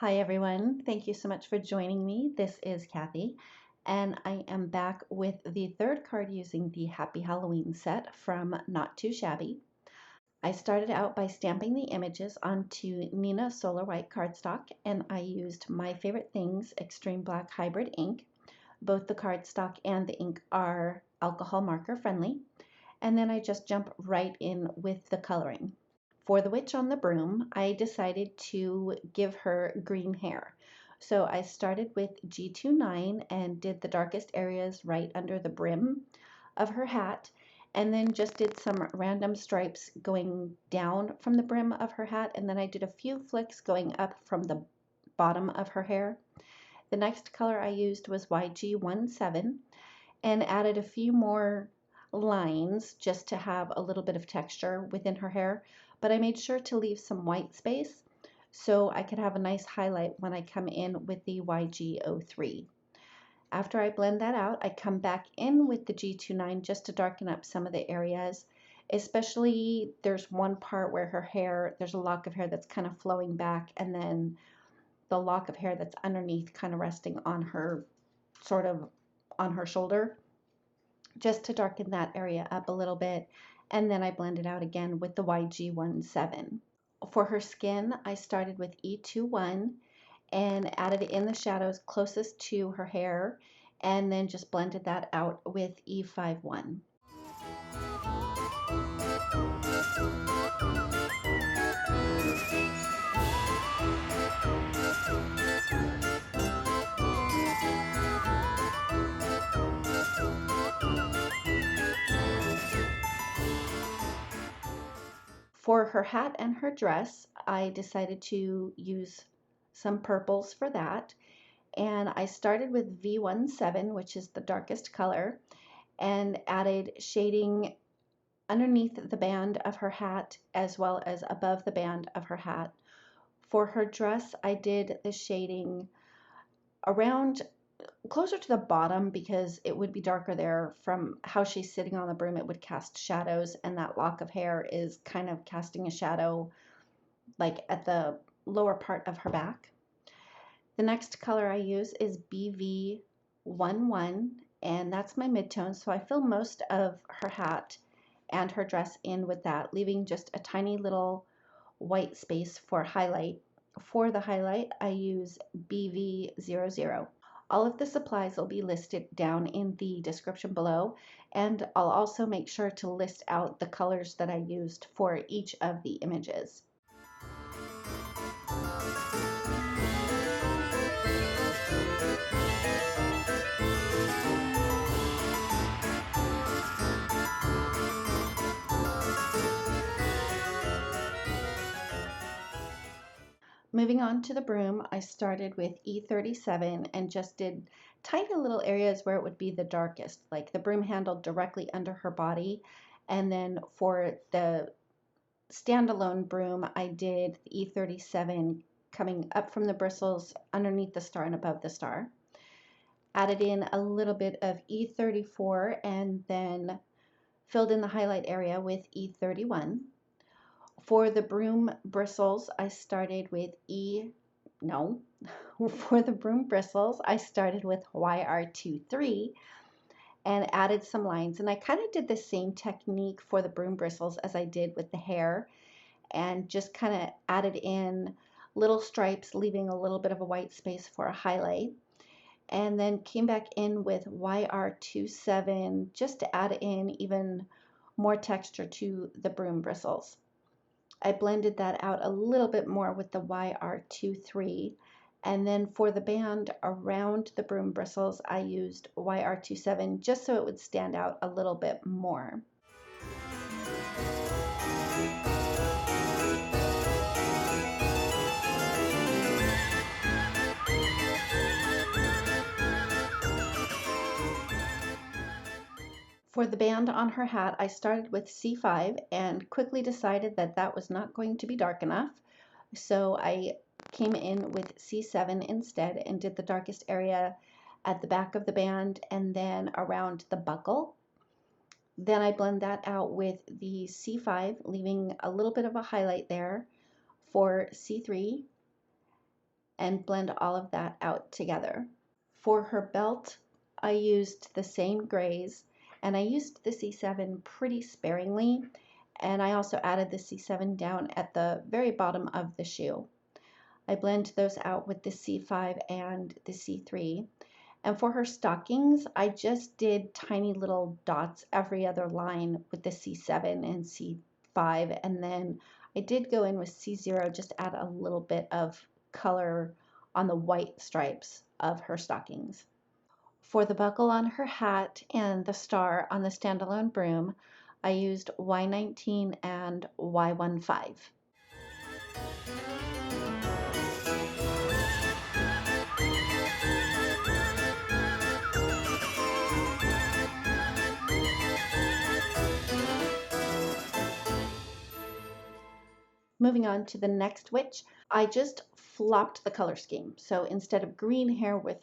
Hi everyone, thank you so much for joining me. This is Kathy, and I am back with the third card using the Happy Halloween set from Not Too Shabby. I started out by stamping the images onto Nina Solar White cardstock, and I used My Favorite Things Extreme Black Hybrid ink. Both the cardstock and the ink are alcohol marker friendly, and then I just jump right in with the coloring. For the witch on the broom, I decided to give her green hair. So I started with G29 and did the darkest areas right under the brim of her hat, and then just did some random stripes going down from the brim of her hat, and then I did a few flicks going up from the bottom of her hair. The next color I used was YG17 and added a few more lines just to have a little bit of texture within her hair, but I made sure to leave some white space so I could have a nice highlight when I come in with the YG03. After I blend that out, I come back in with the G29 just to darken up some of the areas, especially there's one part where her hair, there's a lock of hair that's kind of flowing back, and then the lock of hair that's underneath kind of resting on her, sort of on her shoulder, just to darken that area up a little bit, and then I blend it out again with the YG17. For her skin, I started with E21 and added in the shadows closest to her hair, and then just blended that out with E51. For her hat and her dress, I decided to use some purples for that. And I started with V17, which is the darkest color, and added shading underneath the band of her hat as well as above the band of her hat. For her dress, I did the shading around closer to the bottom because it would be darker there. From how she's sitting on the broom, it would cast shadows, and that lock of hair is kind of casting a shadow like at the lower part of her back. The next color I use is BV11, and that's my midtone, so I fill most of her hat and her dress in with that, leaving just a tiny little white space for highlight. For the highlight, I use BV00. All of the supplies will be listed down in the description below, and I'll also make sure to list out the colors that I used for each of the images. Moving on to the broom, I started with E37 and just did tiny little areas where it would be the darkest, like the broom handle directly under her body. And then for the standalone broom, I did E37 coming up from the bristles underneath the star and above the star. Added in a little bit of E34 and then filled in the highlight area with E31. For the broom bristles, I started with For the broom bristles, I started with YR23 and added some lines. And I kind of did the same technique for the broom bristles as I did with the hair, and just kind of added in little stripes, leaving a little bit of a white space for a highlight. And then came back in with YR27 just to add in even more texture to the broom bristles. I blended that out a little bit more with the YR23, and then for the band around the broom bristles, I used YR27 just so it would stand out a little bit more. For the band on her hat, I started with C5 and quickly decided that that was not going to be dark enough. So I came in with C7 instead and did the darkest area at the back of the band and then around the buckle. Then I blend that out with the C5, leaving a little bit of a highlight there for C3. and blend all of that out together. For her belt, I used the same grays, and I used the C7 pretty sparingly, and I also added the C7 down at the very bottom of the shoe. I blend those out with the C5 and the C3. And for her stockings, I just did tiny little dots every other line with the C7 and C5, and then I did go in with C0, just add a little bit of color on the white stripes of her stockings. For the buckle on her hat and the star on the standalone broom, I used Y19 and Y15. Moving on to the next witch, I just flopped the color scheme. So instead of green hair with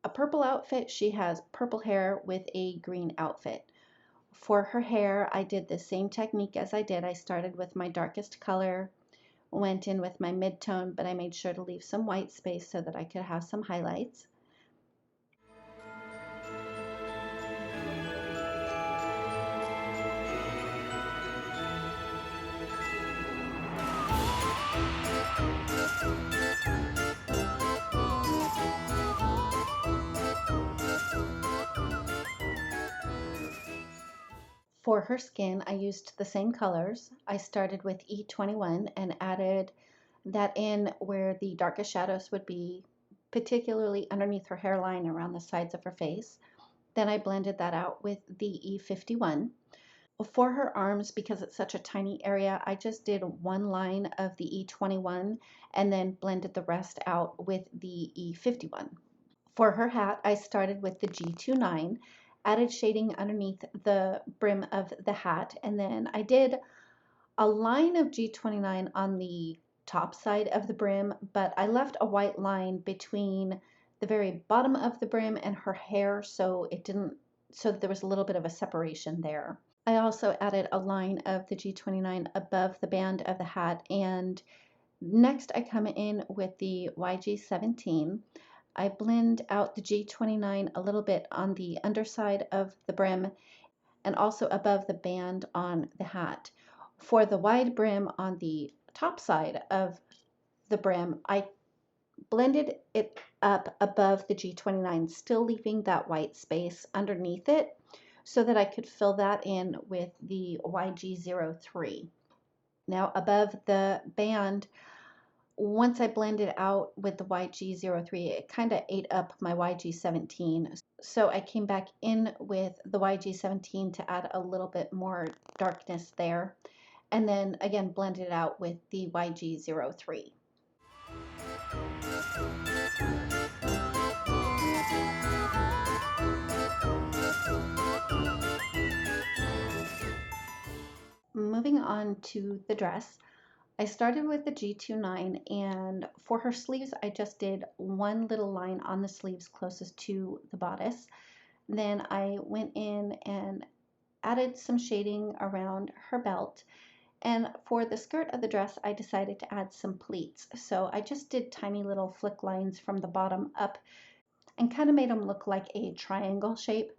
a purple outfit, she has purple hair with a green outfit. For her hair, I did the same technique as I did. I started with my darkest color, went in with my mid-tone, but I made sure to leave some white space so that I could have some highlights. For her skin, I used the same colors. I started with E21 and added that in where the darkest shadows would be, particularly underneath her hairline around the sides of her face. Then I blended that out with the E51. For her arms, because it's such a tiny area, I just did one line of the E21 and then blended the rest out with the E51. For her hat, I started with the G29, added shading underneath the brim of the hat, and then I did a line of G29 on the top side of the brim, but I left a white line between the very bottom of the brim and her hair, so there was a little bit of a separation there. I also added a line of the G29 above the band of the hat, and next I come in with the YG17. I blend out the G29 a little bit on the underside of the brim and also above the band on the hat. For the wide brim on the top side of the brim, I blended it up above the G29, still leaving that white space underneath it so that I could fill that in with the YG03. Now above the band, once I blended out with the YG03, it kind of ate up my YG17. So I came back in with the YG17 to add a little bit more darkness there. And then again, blended it out with the YG03. Moving on to the dress, I started with the G29, and for her sleeves, I just did one little line on the sleeves closest to the bodice. Then I went in and added some shading around her belt. And for the skirt of the dress, I decided to add some pleats. So I just did tiny little flick lines from the bottom up and kind of made them look like a triangle shape.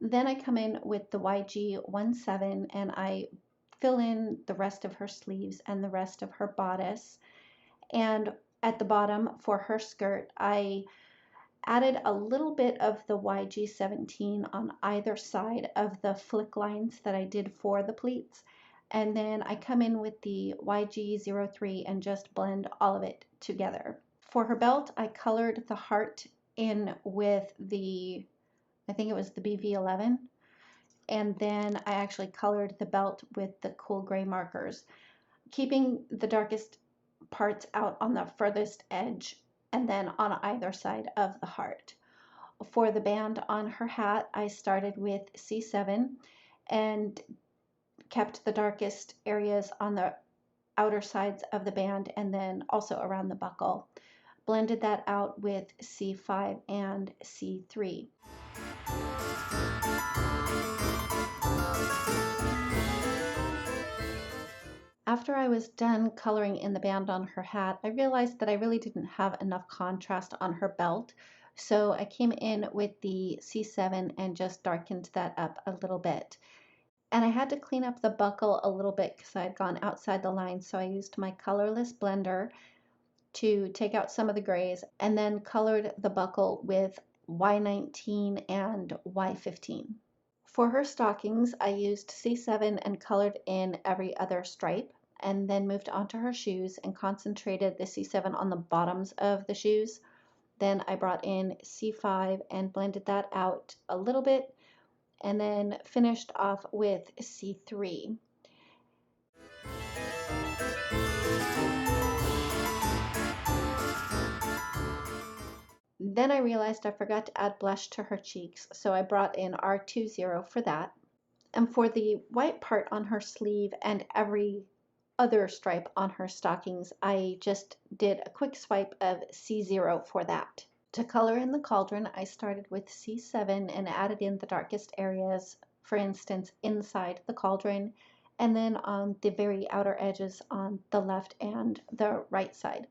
Then I come in with the YG17 and I fill in the rest of her sleeves and the rest of her bodice. And at the bottom for her skirt, I added a little bit of the YG17 on either side of the flick lines that I did for the pleats. And then I come in with the YG03 and just blend all of it together. For her belt, I colored the heart in with I think it was the BV11. And then I actually colored the belt with the cool gray markers, keeping the darkest parts out on the furthest edge and then on either side of the heart. For the band on her hat, I started with C7 and kept the darkest areas on the outer sides of the band and then also around the buckle. Blended that out with C5 and C3. After I was done coloring in the band on her hat, I realized that I really didn't have enough contrast on her belt. So I came in with the C7 and just darkened that up a little bit. And I had to clean up the buckle a little bit because I had gone outside the line. So I used my colorless blender to take out some of the grays and then colored the buckle with Y19 and Y15. For her stockings, I used C7 and colored in every other stripe, and then moved on to her shoes and concentrated the C7 on the bottoms of the shoes. Then I brought in C5 and blended that out a little bit, and then finished off with C3. Then I realized I forgot to add blush to her cheeks, so I brought in R20 for that. And for the white part on her sleeve and every other stripe on her stockings, I just did a quick swipe of C0 for that. To color in the cauldron, I started with C7 and added in the darkest areas, for instance, inside the cauldron, and then on the very outer edges on the left and the right side.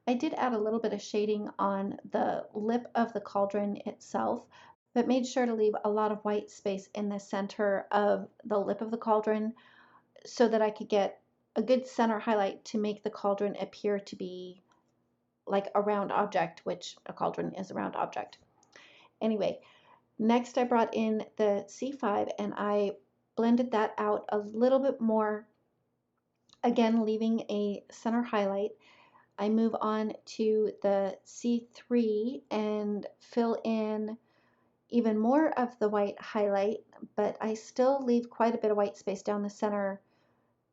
I did add a little bit of shading on the lip of the cauldron itself, but made sure to leave a lot of white space in the center of the lip of the cauldron so that I could get a good center highlight to make the cauldron appear to be like a round object, which a cauldron is a round object. Anyway, next I brought in the C5 and I blended that out a little bit more, again leaving a center highlight. I move on to the C3 and fill in even more of the white highlight, but I still leave quite a bit of white space down the center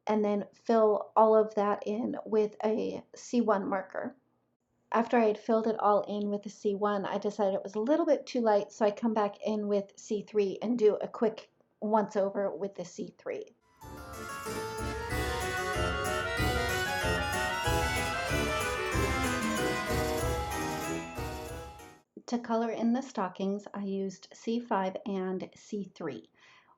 and then fill all of that in with a C1 marker. After I had filled it all in with the C1, I decided it was a little bit too light, so I come back in with C3 and do a quick once over with the C3. To color in the stockings, I used C5 and C3.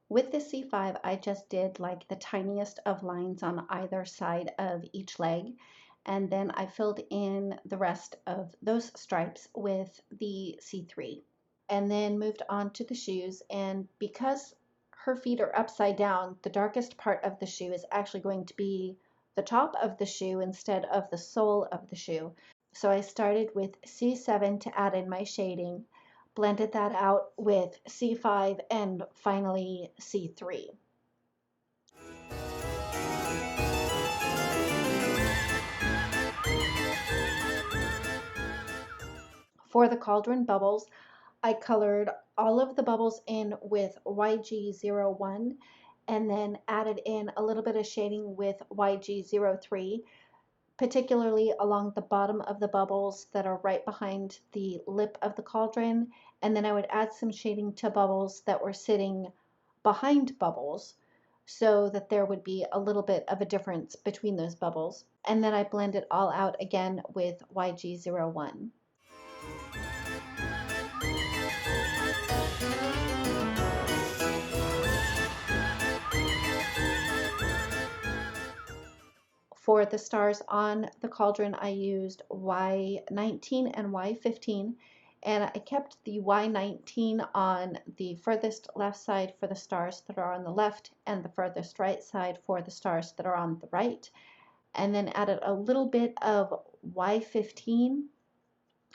With the C5, I just did like the tiniest of lines on either side of each leg, and then I filled in the rest of those stripes with the C3, and then moved on to the shoes. And because her feet are upside down, the darkest part of the shoe is actually going to be the top of the shoe instead of the sole of the shoe. So I started with C7 to add in my shading, blended that out with C5, and finally C3. For the cauldron bubbles, I colored all of the bubbles in with YG01 and then added in a little bit of shading with YG03, particularly along the bottom of the bubbles that are right behind the lip of the cauldron. And then I would add some shading to bubbles that were sitting behind bubbles so that there would be a little bit of a difference between those bubbles. And then I blend it all out again with YG01. For the stars on the cauldron, I used Y19 and Y15, and I kept the Y19 on the furthest left side for the stars that are on the left and the furthest right side for the stars that are on the right, and then added a little bit of Y15,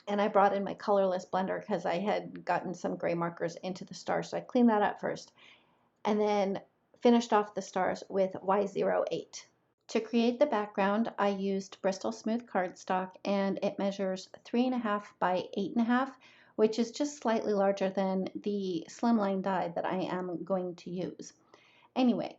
and I brought in my colorless blender because I had gotten some gray markers into the stars, so I cleaned that up first, and then finished off the stars with Y08. To create the background, I used Bristol Smooth cardstock, and it measures 3.5 by 8.5, which is just slightly larger than the Slimline die that I am going to use. Anyway,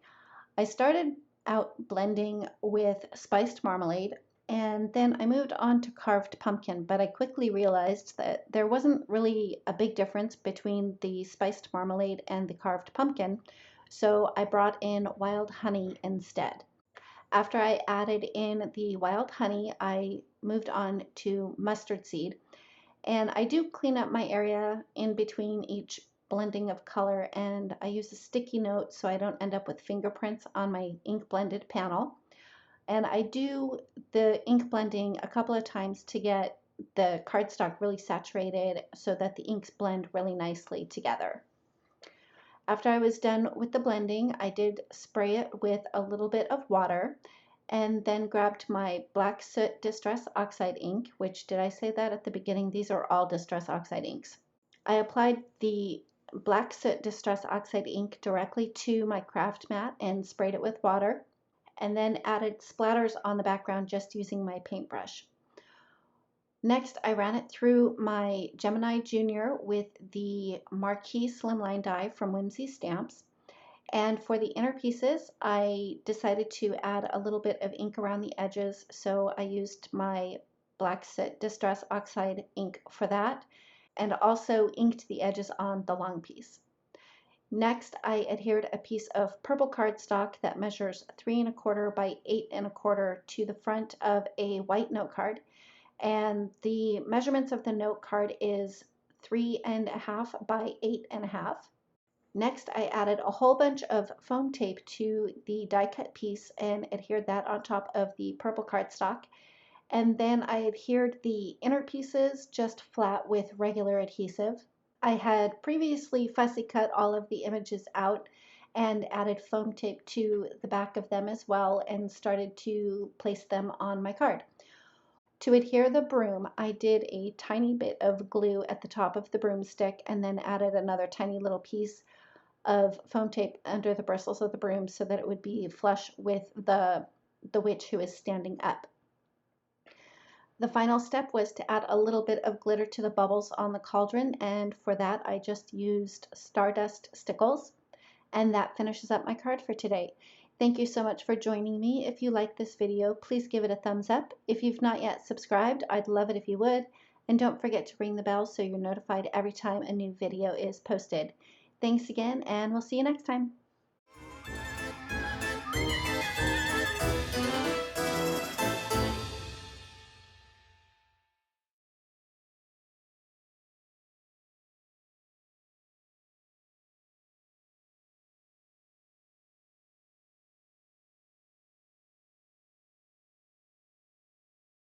I started out blending with spiced marmalade, and then I moved on to carved pumpkin, but I quickly realized that there wasn't really a big difference between the spiced marmalade and the carved pumpkin, so I brought in wild honey instead. After I added in the wild honey, I moved on to mustard seed. And I do clean up my area in between each blending of color, and I use a sticky note so I don't end up with fingerprints on my ink blended panel. And I do the ink blending a couple of times to get the cardstock really saturated so that the inks blend really nicely together. After I was done with the blending, I did spray it with a little bit of water and then grabbed my Black Soot Distress Oxide ink, which, did I say that at the beginning? These are all Distress Oxide inks. I applied the Black Soot Distress Oxide ink directly to my craft mat and sprayed it with water, and then added splatters on the background just using my paintbrush. Next, I ran it through my Gemini Junior with the Marquee Slimline die from Whimsy Stamps. And for the inner pieces, I decided to add a little bit of ink around the edges, so I used my Black Soot Distress Oxide ink for that, and also inked the edges on the long piece. Next, I adhered a piece of purple cardstock that measures 3 1/4 by 8 1/4 to the front of a white note card, and die measurements of the note card is 3 1/2 by 8 1/2. Next, I added a whole bunch of foam tape to the die cut piece and adhered that on top of the purple cardstock. And then I adhered the inner pieces just flat with regular adhesive. I had previously fussy cut all of the images out and added foam tape to the back of them as well and started to place them on my card. To adhere the broom, I did a tiny bit of glue at the top of the broomstick and then added another tiny little piece of foam tape under the bristles of the broom so that it would be flush with the witch who is standing up. The final step was to add a little bit of glitter to the bubbles on the cauldron, and for that I just used Stardust Stickles, and that finishes up my card for today. Thank you so much for joining me. If you like this video, please give it a thumbs up. If you've not yet subscribed, I'd love it if you would, and don't forget to ring the bell so you're notified every time a new video is posted. Thanks again, and we'll see you next time.